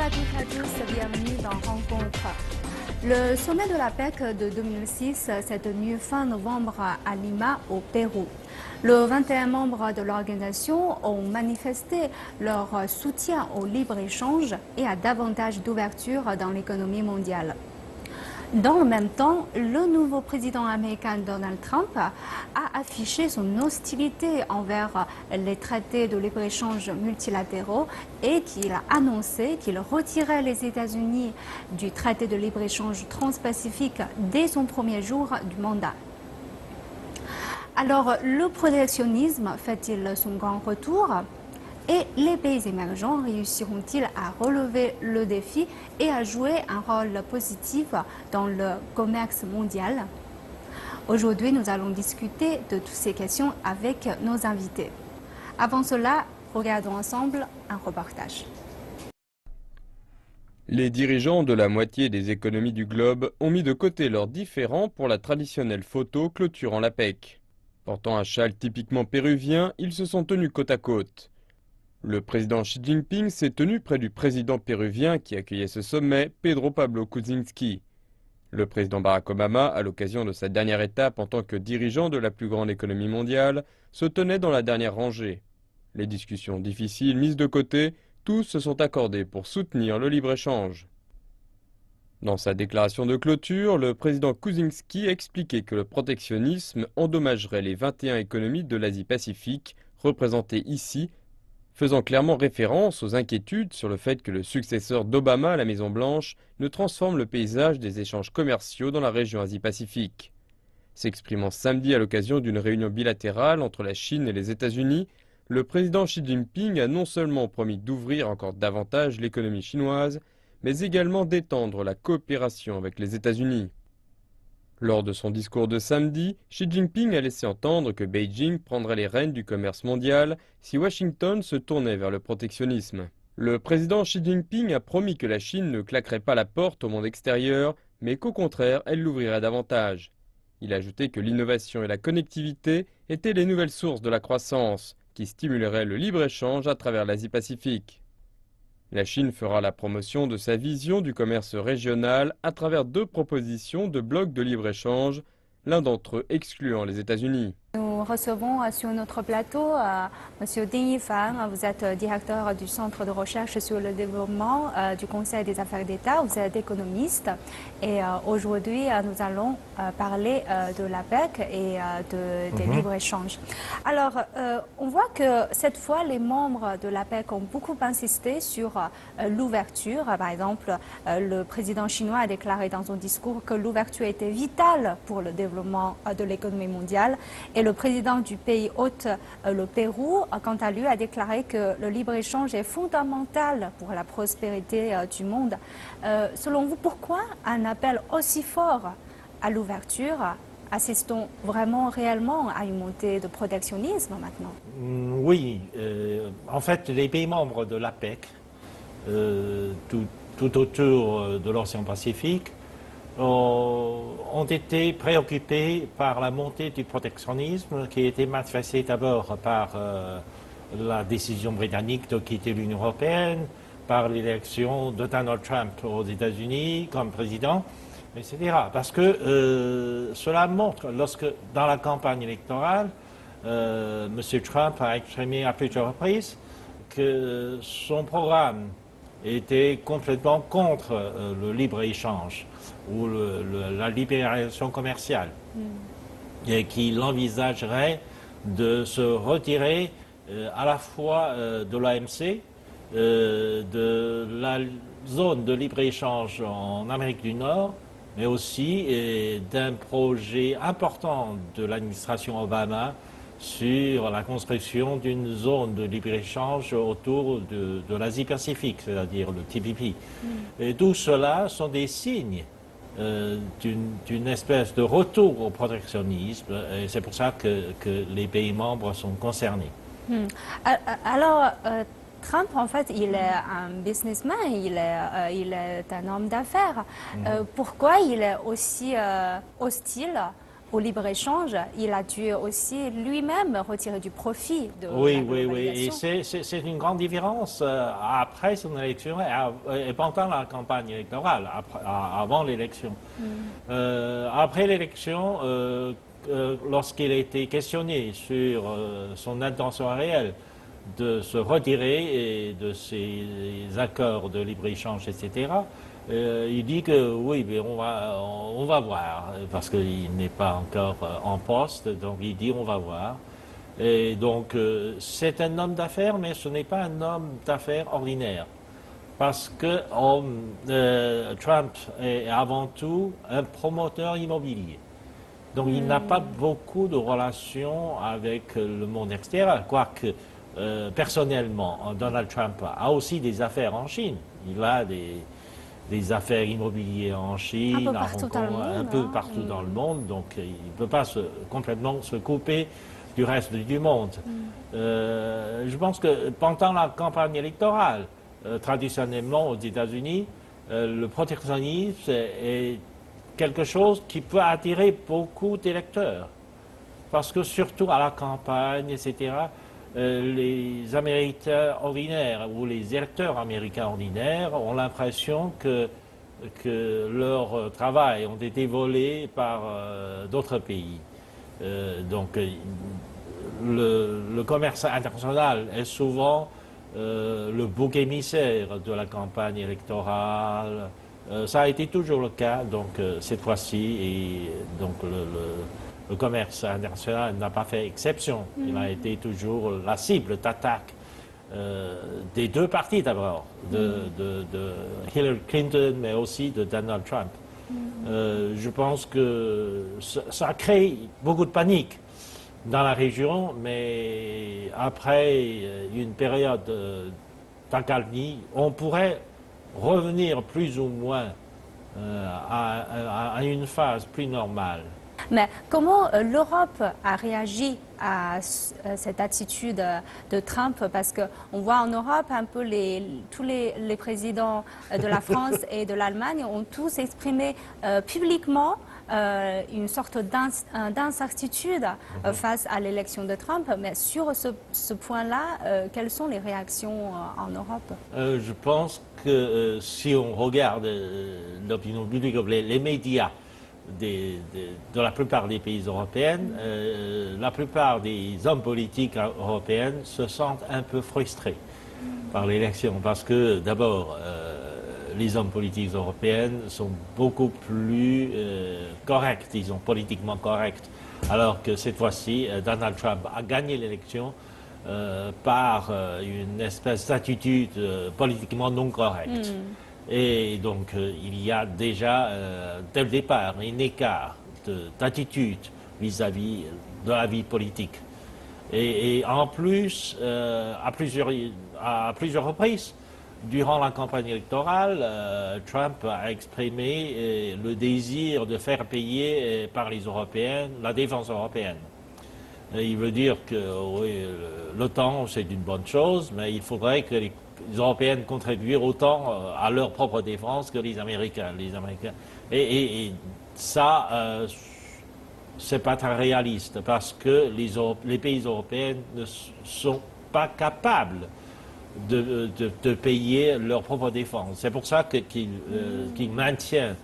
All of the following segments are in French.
à toutes et à tous, bienvenue dans Rencontre. Le sommet de la PEC de 2006 s'est tenu fin novembre à Lima, au Pérou. Les 21 membres de l'organisation ont manifesté leur soutien au libre-échange et à davantage d'ouverture dans l'économie mondiale. Dans le même temps, le nouveau président américain Donald Trump a affiché son hostilité envers les traités de libre-échange multilatéraux et qu'il a annoncé qu'il retirait les États-Unis du traité de libre-échange transpacifique dès son premier jour du mandat. Alors, le protectionnisme fait-il son grand retour ? Et les pays émergents réussiront-ils à relever le défi et à jouer un rôle positif dans le commerce mondial? Aujourd'hui, nous allons discuter de toutes ces questions avec nos invités. Avant cela, regardons ensemble un reportage. Les dirigeants de la moitié des économies du globe ont mis de côté leurs différends pour la traditionnelle photo clôturant la PEC. Portant un châle typiquement péruvien, ils se sont tenus côte à côte. Le président Xi Jinping s'est tenu près du président péruvien qui accueillait ce sommet, Pedro Pablo Kuczynski. Le président Barack Obama, à l'occasion de sa dernière étape en tant que dirigeant de la plus grande économie mondiale, se tenait dans la dernière rangée. Les discussions difficiles mises de côté, tous se sont accordés pour soutenir le libre-échange. Dans sa déclaration de clôture, le président Kuczynski expliquait que le protectionnisme endommagerait les 21 économies de l'Asie-Pacifique, représentées ici, faisant clairement référence aux inquiétudes sur le fait que le successeur d'Obama à la Maison-Blanche ne transforme le paysage des échanges commerciaux dans la région Asie-Pacifique. S'exprimant samedi à l'occasion d'une réunion bilatérale entre la Chine et les États-Unis, le président Xi Jinping a non seulement promis d'ouvrir encore davantage l'économie chinoise, mais également d'étendre la coopération avec les États-Unis. Lors de son discours de samedi, Xi Jinping a laissé entendre que Beijing prendrait les rênes du commerce mondial si Washington se tournait vers le protectionnisme. Le président Xi Jinping a promis que la Chine ne claquerait pas la porte au monde extérieur, mais qu'au contraire, elle l'ouvrirait davantage. Il a ajouté que l'innovation et la connectivité étaient les nouvelles sources de la croissance, qui stimuleraient le libre-échange à travers l'Asie-Pacifique. La Chine fera la promotion de sa vision du commerce régional à travers 2 propositions de blocs de libre-échange, l'un d'entre eux excluant les États-Unis. Nous recevons sur notre plateau M. Ding Yifan. Vous êtes directeur du Centre de recherche sur le développement du Conseil des affaires d'État. Vous êtes économiste et aujourd'hui nous allons parler de la PEC et des libre-échanges. Alors, on voit que cette fois, les membres de la PEC ont beaucoup insisté sur l'ouverture. Par exemple, le président chinois a déclaré dans son discours que l'ouverture était vitale pour le développement de l'économie mondiale. Et le président du pays hôte, le Pérou, quant à lui, a déclaré que le libre-échange est fondamental pour la prospérité du monde. Selon vous, pourquoi un appel aussi fort à l'ouverture? Assistons vraiment réellement à une montée de protectionnisme maintenant? Oui, en fait, les pays membres de l'APEC, tout autour de l'océan Pacifique, ont été préoccupés par la montée du protectionnisme qui a été manifestée d'abord par la décision britannique de quitter l'Union européenne, par l'élection de Donald Trump aux États-Unis comme président, etc. Parce que cela montre, lorsque dans la campagne électorale, M. Trump a exprimé à plusieurs reprises que son programme était complètement contre le libre-échange ou la libéralisation commerciale et qu'il envisagerait de se retirer à la fois de l'AMC, de la zone de libre-échange en Amérique du Nord, mais aussi d'un projet important de l'administration Obama sur la construction d'une zone de libre-échange autour de l'Asie-Pacifique, c'est-à-dire le TPP. Et tout cela sont des signes d'une espèce de retour au protectionnisme, et c'est pour ça que les pays membres sont concernés. Alors, Trump, en fait, il est un businessman, il est un homme d'affaires. Pourquoi il est aussi hostile au libre-échange, il a dû aussi lui-même retirer du profit de la Oui, globalisation. et c'est une grande différence après son élection et pendant la campagne électorale, avant l'élection. Après l'élection, lorsqu'il a été questionné sur son intention réelle de se retirer et de ses accords de libre-échange, etc., il dit que oui, mais on va voir, parce qu'il n'est pas encore en poste, donc il dit on va voir. Et donc, c'est un homme d'affaires, mais ce n'est pas un homme d'affaires ordinaire. Parce que Trump est avant tout un promoteur immobilier. Donc, il n'a pas beaucoup de relations avec le monde extérieur. Quoique, personnellement, Donald Trump a aussi des affaires en Chine. Il a des affaires immobilières en Chine, à Hong Kong, un peu partout dans le monde. Donc, il ne peut pas complètement se couper du reste du monde. Je pense que pendant la campagne électorale, traditionnellement aux États-Unis, le protectionnisme est quelque chose qui peut attirer beaucoup d'électeurs. Parce que surtout à la campagne, etc., les Américains ordinaires ou les électeurs américains ordinaires ont l'impression que leur travail ont été volés par d'autres pays. Donc, le commerce international est souvent le bouc émissaire de la campagne électorale. Ça a été toujours le cas, donc cette fois-ci, et donc le commerce international n'a pas fait exception. Il a été toujours la cible d'attaque des deux partis d'abord, de Hillary Clinton, mais aussi de Donald Trump. Je pense que ça a créé beaucoup de panique dans la région, mais après une période d'accalmie, on pourrait revenir plus ou moins à une phase plus normale. Mais comment l'Europe a réagi à cette attitude de Trump? Parce qu'on voit en Europe un peu tous les présidents de la France et de l'Allemagne ont tous exprimé publiquement une sorte d'incertitude face à l'élection de Trump. Mais sur ce point-là, quelles sont les réactions en Europe? Je pense que si on regarde l'opinion publique, les médias, de la plupart des pays européens, la plupart des hommes politiques européens se sentent un peu frustrés par l'élection parce que d'abord les hommes politiques européens sont beaucoup plus corrects, disons politiquement corrects, alors que cette fois-ci Donald Trump a gagné l'élection par une espèce d'attitude politiquement non correcte. Et donc, il y a déjà, dès le départ, un écart d'attitude vis-à-vis de la vie politique. Et en plus, à plusieurs reprises, durant la campagne électorale, Trump a exprimé le désir de faire payer par les Européens la défense européenne. Il veut dire que oui, l'OTAN, c'est une bonne chose, mais il faudrait que les Européens contribuent autant à leur propre défense que les Américains. Et ça, c'est pas très réaliste parce que les pays européens ne sont pas capables de payer leur propre défense. C'est pour ça qu'ils maintiennent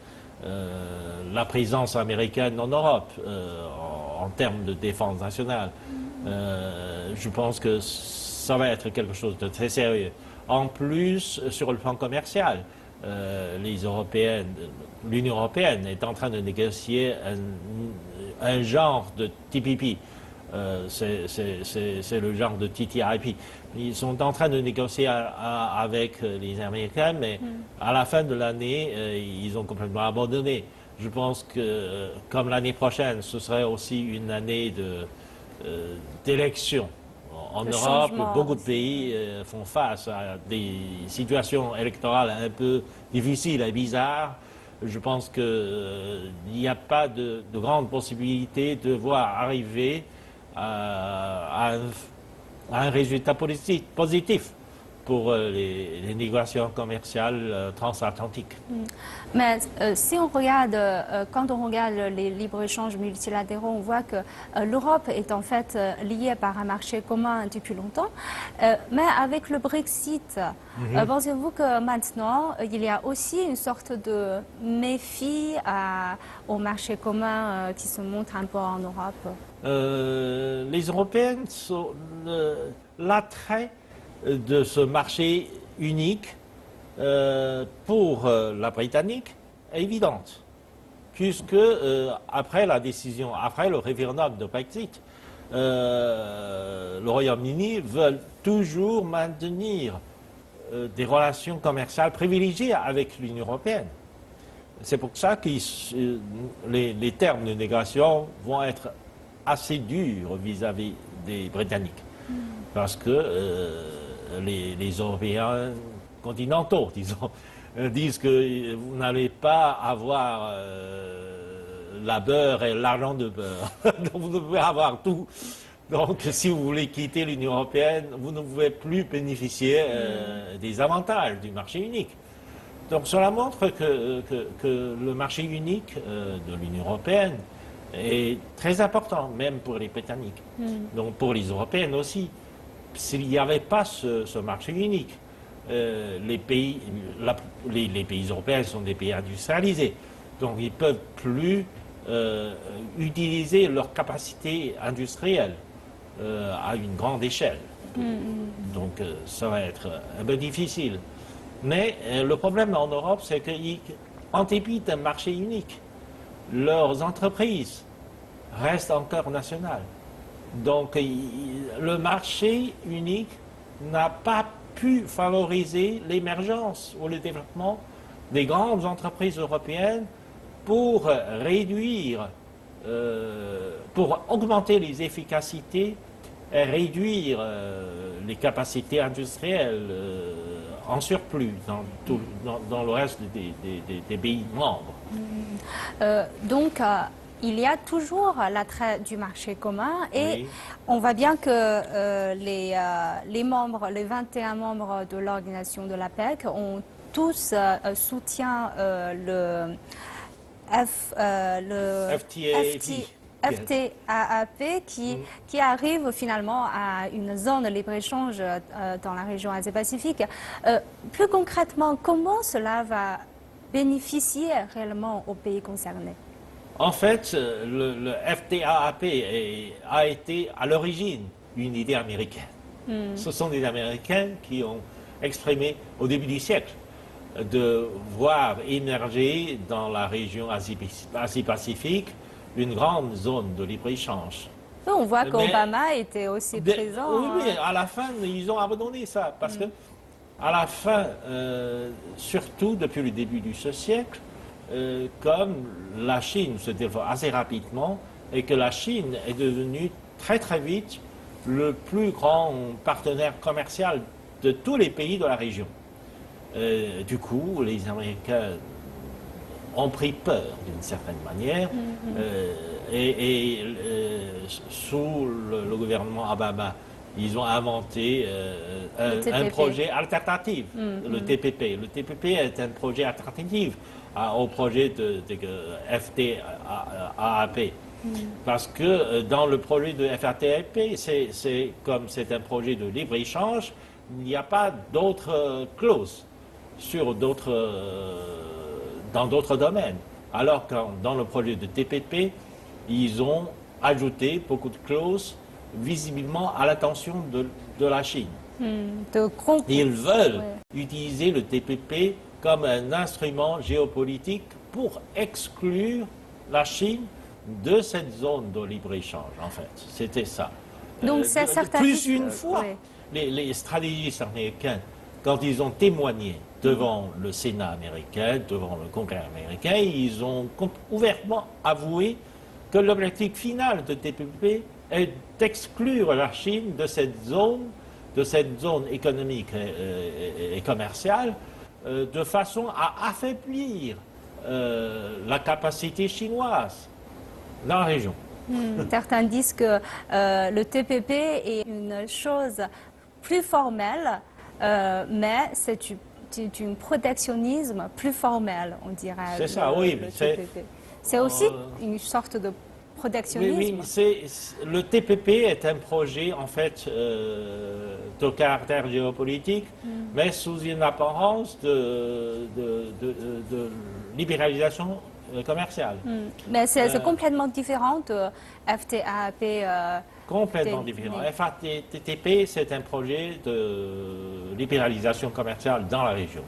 la présence américaine en Europe en termes de défense nationale. Je pense que ça va être quelque chose de très sérieux. En plus, sur le plan commercial, l'Union européenne est en train de négocier un genre de TPP. C'est le genre de TTIP. Ils sont en train de négocier avec les Américains, mais à la fin de l'année, ils ont complètement abandonné. Je pense que, comme l'année prochaine, ce serait aussi une année d'élection. En Europe, beaucoup de pays font face à des situations électorales un peu difficiles et bizarres. Je pense qu'il n'y a pas de grande possibilité de voir arriver à un résultat positif pour les négociations commerciales transatlantiques. Mais si on regarde, quand on regarde les libres-échanges multilatéraux, on voit que l'Europe est en fait liée par un marché commun depuis longtemps. Mais avec le Brexit, pensez-vous que maintenant, il y a aussi une sorte de méfie au marché commun qui se montre un peu en Europe? Les Européennes, l'attrait de ce marché unique pour la Britannique est évidente, puisque après la décision, après le référendum de Brexit, le Royaume-Uni veut toujours maintenir des relations commerciales privilégiées avec l'Union européenne. C'est pour ça que les termes de négociation vont être assez durs vis-à-vis des Britanniques, parce que les Européens continentaux, disons, disent que vous n'allez pas avoir la beurre et l'argent de beurre. Donc vous devez avoir tout. Donc si vous voulez quitter l'Union européenne, vous ne pouvez plus bénéficier des avantages du marché unique. Donc cela montre que le marché unique de l'Union européenne est très important, même pour les Britanniques. Donc pour les Européennes aussi. S'il n'y avait pas ce marché unique, les pays européens sont des pays industrialisés, donc ils ne peuvent plus utiliser leur capacité industrielle à une grande échelle. Donc ça va être un peu difficile. Mais le problème en Europe, c'est qu'en dépit d'un marché unique, leurs entreprises restent encore nationales. Donc le marché unique n'a pas pu favoriser l'émergence ou le développement des grandes entreprises européennes pour réduire, pour augmenter les efficacités et réduire les capacités industrielles en surplus dans le reste des pays membres. Donc, il y a toujours l'attrait du marché commun et Oui. on voit bien que les membres, les 21 membres de l'organisation de l'APEC ont tous soutien le FTAAP qui arrive finalement à une zone de libre-échange dans la région Asie-Pacifique. Plus concrètement, comment cela va bénéficier réellement aux pays concernés? En fait, le FTAAP a été à l'origine une idée américaine. Ce sont des Américains qui ont exprimé au début du siècle de voir émerger dans la région Asie-Pacifique une grande zone de libre-échange. On voit qu'Obama était aussi présent. Oui, à la fin, ils ont abandonné ça. Parce que, à la fin, surtout depuis le début de ce siècle, comme la Chine se développe assez rapidement et que la Chine est devenue très très vite le plus grand partenaire commercial de tous les pays de la région. Du coup, les Américains ont pris peur d'une certaine manière sous le gouvernement Obama, ils ont inventé un projet alternatif, le TPP. Le TPP est un projet alternatif au projet de FTAAP. Parce que dans le projet de FTAAP, comme c'est un projet de libre-échange, il n'y a pas d'autres clauses dans d'autres domaines. Alors que dans le projet de TPP, ils ont ajouté beaucoup de clauses visiblement à l'attention de la Chine. Ils veulent utiliser le TPP comme un instrument géopolitique pour exclure la Chine de cette zone de libre-échange, en fait. C'était ça. Donc c'est certain. Plus une fois, les stratégistes américains, quand ils ont témoigné devant le Sénat américain, devant le Congrès américain, ils ont ouvertement avoué que l'objectif final de TPP est d'exclure la Chine de cette zone économique et commerciale, de façon à affaiblir la capacité chinoise dans la région. Certains disent que le TPP est une chose plus formelle mais c'est un protectionnisme plus formel, on dirait. C'est ça, oui. C'est aussi une sorte de protectionnisme. Oui, le TPP est un projet, en fait, de caractère géopolitique, mais sous une apparence de libéralisation commerciale. Mais c'est complètement différent de FTAP. Complètement différent. FATTP, c'est un projet de libéralisation commerciale dans la région.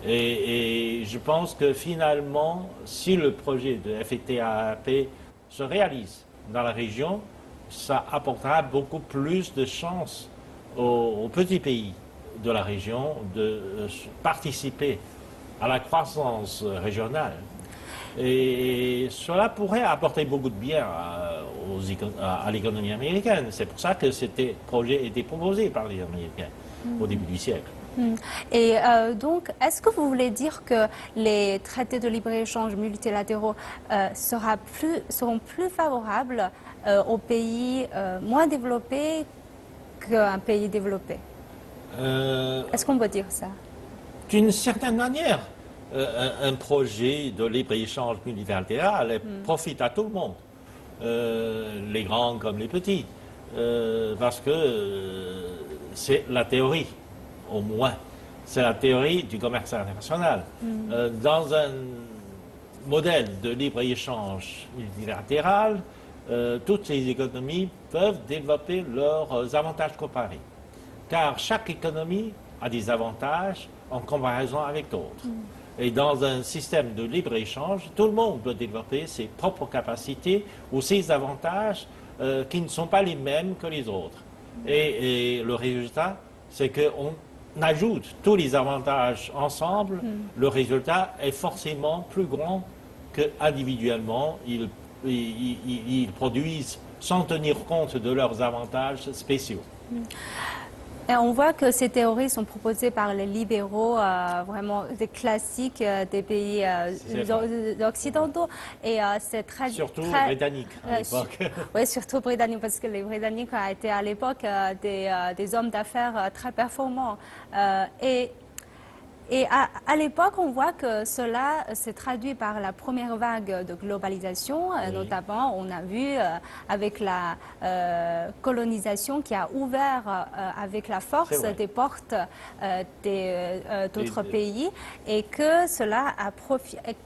Et je pense que finalement, si le projet de FTAP se réalise dans la région, ça apportera beaucoup plus de chances aux petits pays de la région de participer à la croissance régionale. Et cela pourrait apporter beaucoup de bien à l'économie américaine. C'est pour ça que ce projet a été proposé par les Américains au début du siècle. Et donc, est-ce que vous voulez dire que les traités de libre-échange multilatéraux seront plus favorables aux pays moins développés qu'un pays développé? Est-ce qu'on peut dire ça? D'une certaine manière, un projet de libre-échange multilatéral profite à tout le monde, les grands comme les petits, parce que c'est la théorie, au moins. C'est la théorie du commerce international. Dans un modèle de libre-échange multilatéral, toutes les économies peuvent développer leurs avantages comparés. Car chaque économie a des avantages en comparaison avec d'autres. Et dans un système de libre-échange, tout le monde doit développer ses propres capacités ou ses avantages qui ne sont pas les mêmes que les autres. Et le résultat, c'est qu'on ajoute tous les avantages ensemble. Le résultat est forcément plus grand qu'individuellement. Ils produisent sans tenir compte de leurs avantages spéciaux. Et on voit que ces théories sont proposées par les libéraux, vraiment des classiques des pays occidentaux. Et c'est surtout britanniques à l'époque. Oui, surtout britanniques, parce que les Britanniques ont été à l'époque des hommes d'affaires très performants. Et à l'époque, on voit que cela s'est traduit par la première vague de globalisation, notamment on a vu avec la colonisation qui a ouvert avec la force des portes d'autres pays et que cela a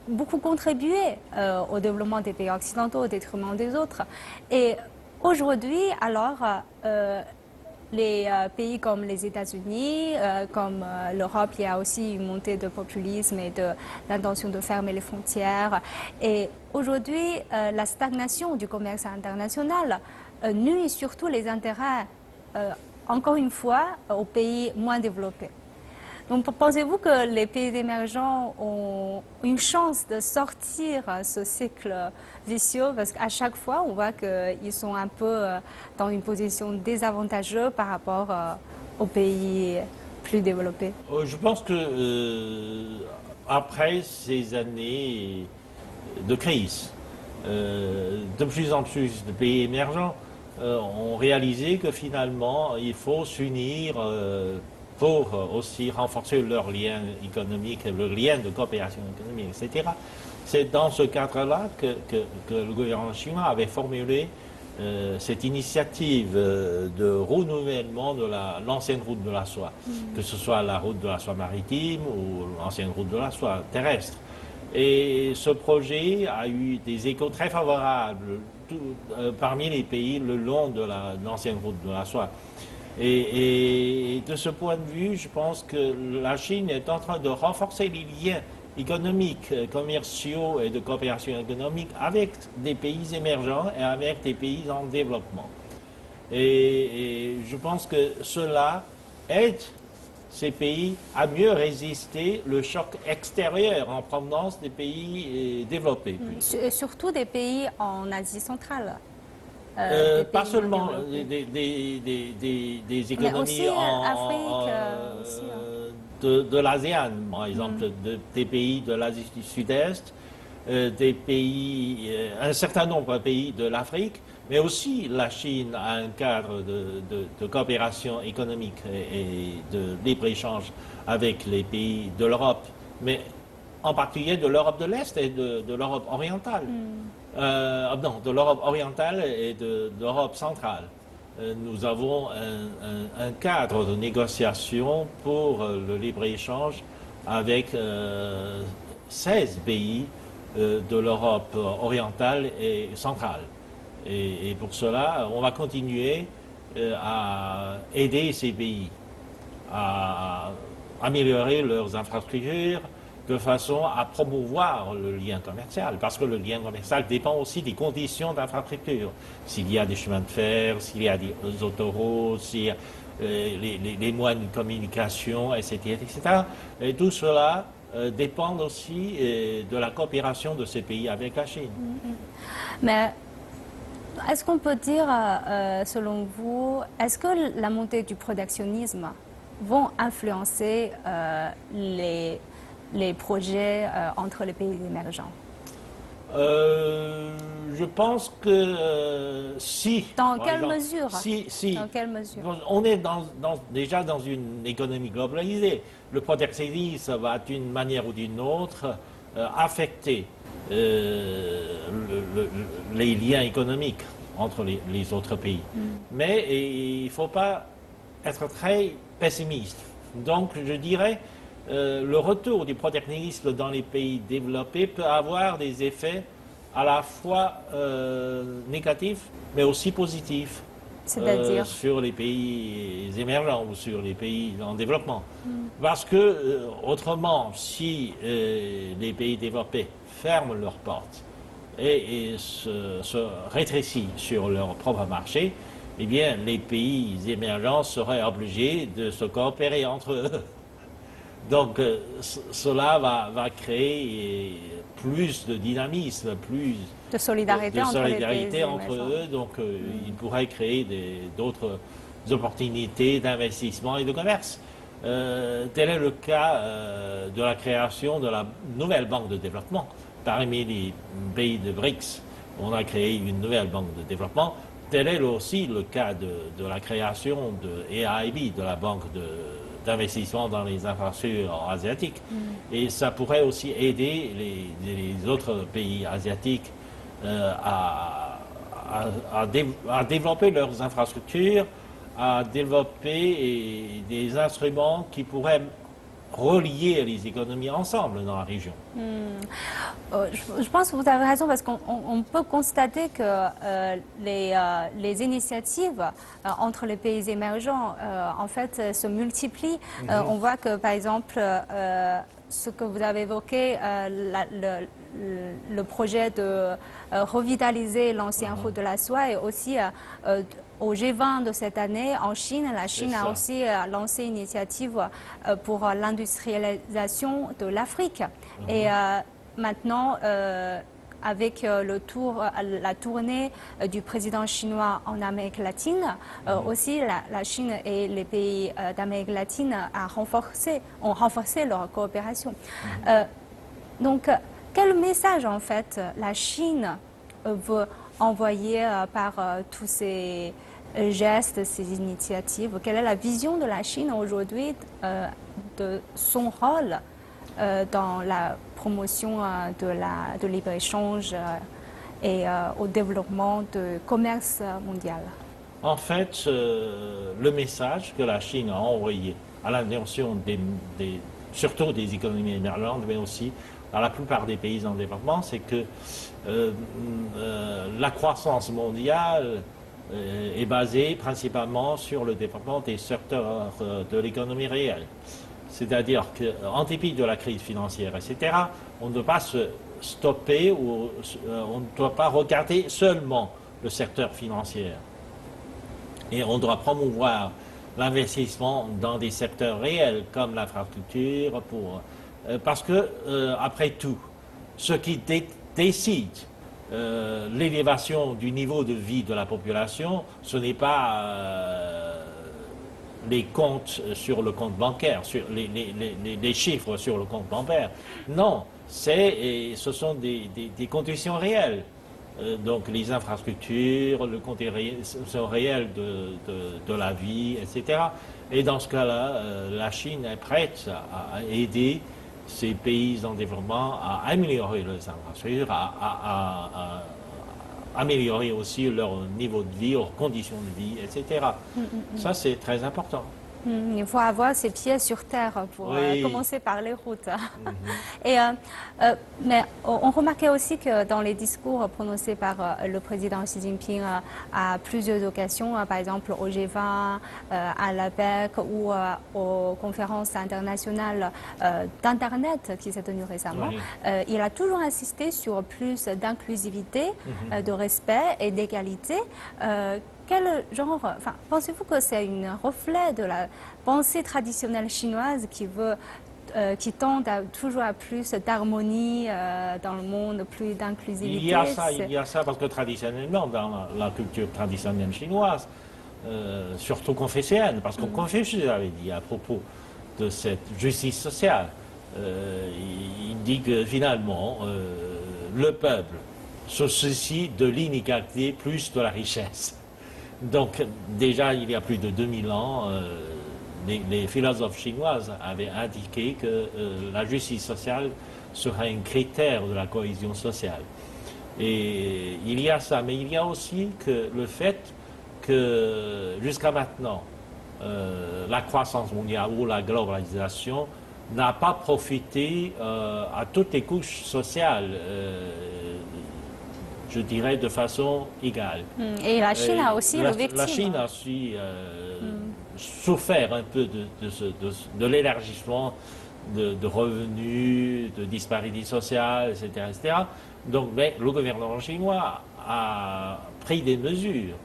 beaucoup contribué au développement des pays occidentaux au détriment des autres. Et aujourd'hui, alors, les pays comme les États-Unis, comme l'Europe, il y a aussi une montée de populisme et de l'intention de fermer les frontières. Et aujourd'hui, la stagnation du commerce international nuit surtout les intérêts, encore une fois, aux pays moins développés. Donc, pensez-vous que les pays émergents ont une chance de sortir ce cycle vicieux? Parce qu'à chaque fois, on voit qu'ils sont un peu dans une position désavantageuse par rapport aux pays plus développés. Je pense que après ces années de crise, de plus en plus de pays émergents ont réalisé que finalement, il faut s'unir pour aussi renforcer leurs liens économiques, leurs liens de coopération économique, etc. C'est dans ce cadre-là que le gouvernement chinois avait formulé cette initiative de renouvellement de l'ancienne route de la soie, que ce soit la route de la soie maritime ou l'ancienne route de la soie terrestre. Et ce projet a eu des échos très favorables parmi les pays le long de l'ancienne route de la soie. Et de ce point de vue, je pense que la Chine est en train de renforcer les liens économiques, commerciaux et de coopération économique avec des pays émergents et avec des pays en développement. Et je pense que cela aide ces pays à mieux résister le choc extérieur en provenance des pays développés. Surtout des pays en Asie centrale. Pas seulement des économies de l'ASEAN, par exemple, des pays de l'Asie du Sud-Est, des pays, un certain nombre de pays de l'Afrique, Mais aussi, la Chine a un cadre de coopération économique et de libre-échange avec les pays de l'Europe, mais en particulier de l'Europe de l'Est et de l'Europe orientale. Non, de l'Europe orientale et de l'Europe centrale. Nous avons un cadre de négociation pour le libre-échange avec 16 pays de l'Europe orientale et centrale. Et pour cela, on va continuer à aider ces pays à améliorer leurs infrastructures de façon à promouvoir le lien commercial, parce que le lien commercial dépend aussi des conditions d'infrastructure. S'il y a des chemins de fer, s'il y a des autoroutes, s'il y a les moyens de communication, etc., etc. Et tout cela dépend aussi de la coopération de ces pays avec la Chine. Mais est-ce qu'on peut dire, selon vous, est-ce que la montée du protectionnisme vont influencer les projets entre les pays émergents? Je pense que si. Dans quelle mesure? Si. Dans quelle mesure? On est déjà dans une économie globalisée. Le protectionnisme va d'une manière ou d'une autre affecter les liens économiques entre les autres pays. Mais il ne faut pas être très pessimiste. Donc je dirais le retour du protectionnisme dans les pays développés peut avoir des effets à la fois négatifs mais aussi positifs. C'est-à-dire sur les pays émergents ou sur les pays en développement. Parce que autrement, si les pays développés ferment leurs portes et se rétrécissent sur leur propre marché, eh bien les pays émergents seraient obligés de se coopérer entre eux. Donc cela va créer plus de dynamisme, plus de solidarité, entre émergents. eux. Donc il pourrait créer d'autres opportunités d'investissement et de commerce. Tel est le cas de la création de la nouvelle banque de développement. Parmi les pays de BRICS, on a créé une nouvelle banque de développement. Tel est aussi le cas de la création de EIB, de la banque d'investissement dans les infrastructures asiatiques. Et ça pourrait aussi aider les autres pays asiatiques à développer leurs infrastructures, à développer des instruments qui pourraient relier les économies ensemble dans la région. Je pense que vous avez raison parce qu'on peut constater que les initiatives entre les pays émergents en fait se multiplient. On voit que par exemple ce que vous avez évoqué, le projet de revitaliser l'ancien route de la soie et aussi au G20 de cette année, en Chine, la Chine a aussi lancé une initiative pour l'industrialisation de l'Afrique. Et maintenant, avec la tournée du président chinois en Amérique latine, aussi la Chine et les pays d'Amérique latine ont renforcé leur coopération. Donc, quel message en fait la Chine veut envoyer par tous ces gestes, ces initiatives? Quelle est la vision de la Chine aujourd'hui de son rôle dans la promotion de libre-échange et au développement du commerce mondial? En fait, le message que la Chine a envoyé à l'attention surtout des économies émergentes, mais aussi à la plupart des pays en développement, c'est que la croissance mondiale est basée principalement sur le développement des secteurs de l'économie réelle. C'est-à-dire qu'en dépit de la crise financière, etc., on ne doit pas se stopper ou on ne doit pas regarder seulement le secteur financier. Et on doit promouvoir l'investissement dans des secteurs réels comme l'infrastructure parce que, après tout, ce qui décide l'élévation du niveau de vie de la population, ce n'est pas les comptes sur le compte bancaire, sur les chiffres sur le compte bancaire. Non, ce sont des conditions réelles. Donc les infrastructures, le contexte réel de la vie, etc. Et dans ce cas-là, la Chine est prête à aider ces pays en développement à améliorer leurs infrastructures, à améliorer aussi leur niveau de vie, leurs conditions de vie, etc. Ça, c'est très important. Il faut avoir ses pieds sur terre pour commencer par les routes. Et, mais on remarquait aussi que dans les discours prononcés par le président Xi Jinping à plusieurs occasions, par exemple au G20, à l'APEC ou aux conférences internationales d'Internet qui s'est tenue récemment, il a toujours insisté sur plus d'inclusivité, de respect et d'égalité. Quel genre, enfin, pensez-vous que c'est un reflet de la pensée traditionnelle chinoise qui tend toujours à plus d'harmonie dans le monde, plus d'inclusivité? Il y a ça parce que traditionnellement, dans la culture traditionnelle chinoise, surtout confucéenne, parce que Confucius avait dit à propos de cette justice sociale, il dit que finalement, le peuple se soucie de l'inégalité plus de la richesse. Donc déjà, il y a plus de 2000 ans, les philosophes chinoises avaient indiqué que la justice sociale serait un critère de la cohésion sociale. Et il y a ça, mais il y a aussi que le fait que jusqu'à maintenant, la croissance mondiale ou la globalisation n'a pas profité à toutes les couches sociales. Je dirais de façon égale. Et la Chine a aussi le victime. La Chine a aussi souffert un peu de l'élargissement de revenus, de disparités sociales, etc., etc. Donc, mais le gouvernement chinois a pris des mesures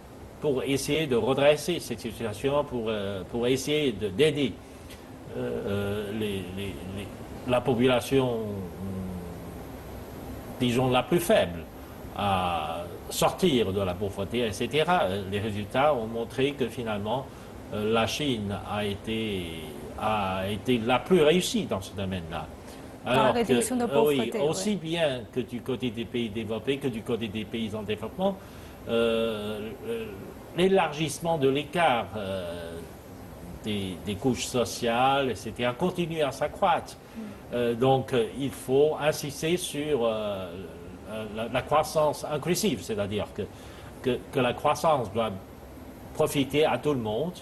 pour essayer de redresser cette situation, pour essayer d'aider la population, disons, la plus faible à sortir de la pauvreté, etc. Les résultats ont montré que finalement, la Chine a été la plus réussie dans ce domaine-là. Alors réduction de pauvreté, oui, aussi bien que du côté des pays développés que du côté des pays en développement, l'élargissement de l'écart des couches sociales, etc., continue à s'accroître. Donc, il faut insister sur la croissance inclusive, c'est-à-dire que la croissance doit profiter à tout le monde.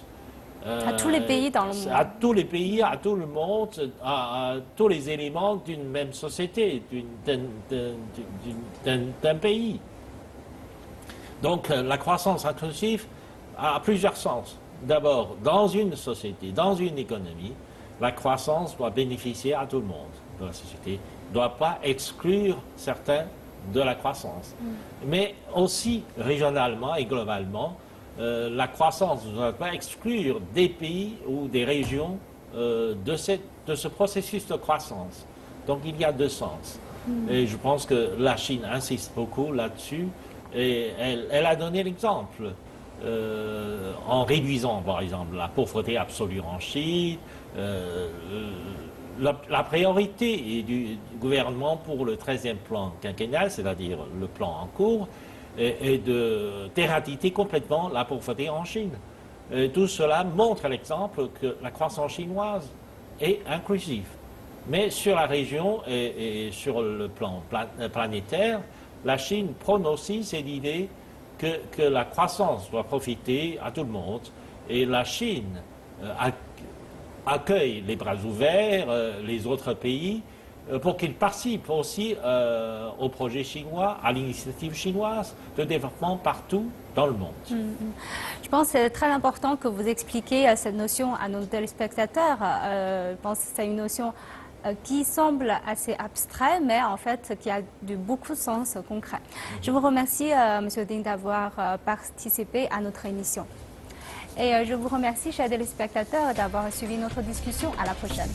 À tous les pays dans le monde. À tous les pays, à tout le monde, à tous les éléments d'une même société, d'un pays. Donc la croissance inclusive a plusieurs sens. D'abord, dans une société, dans une économie, la croissance doit bénéficier à tout le monde de la société, ne doit pas exclure certains de la croissance. Mais aussi régionalement et globalement, la croissance ne doit pas exclure des pays ou des régions de ce processus de croissance. Donc il y a deux sens. Et je pense que la Chine insiste beaucoup là-dessus et elle a donné l'exemple en réduisant par exemple la pauvreté absolue en Chine. La priorité du gouvernement pour le 13e plan quinquennal, c'est-à-dire le plan en cours, est d'éradiquer complètement la pauvreté en Chine. Et tout cela montre l'exemple que la croissance chinoise est inclusive. Mais sur la région et sur le plan planétaire, la Chine prône aussi cette idée que la croissance doit profiter à tout le monde. Et la Chine accueille les bras ouverts les autres pays pour qu'ils participent aussi au projet chinois, à l'initiative chinoise de développement partout dans le monde. Je pense que c'est très important que vous expliquiez cette notion à nos téléspectateurs. Je pense que c'est une notion qui semble assez abstrait, mais en fait qui a beaucoup de sens concret. Je vous remercie, M. Ding, d'avoir participé à notre émission. Et je vous remercie, chers téléspectateurs, d'avoir suivi notre discussion. À la prochaine.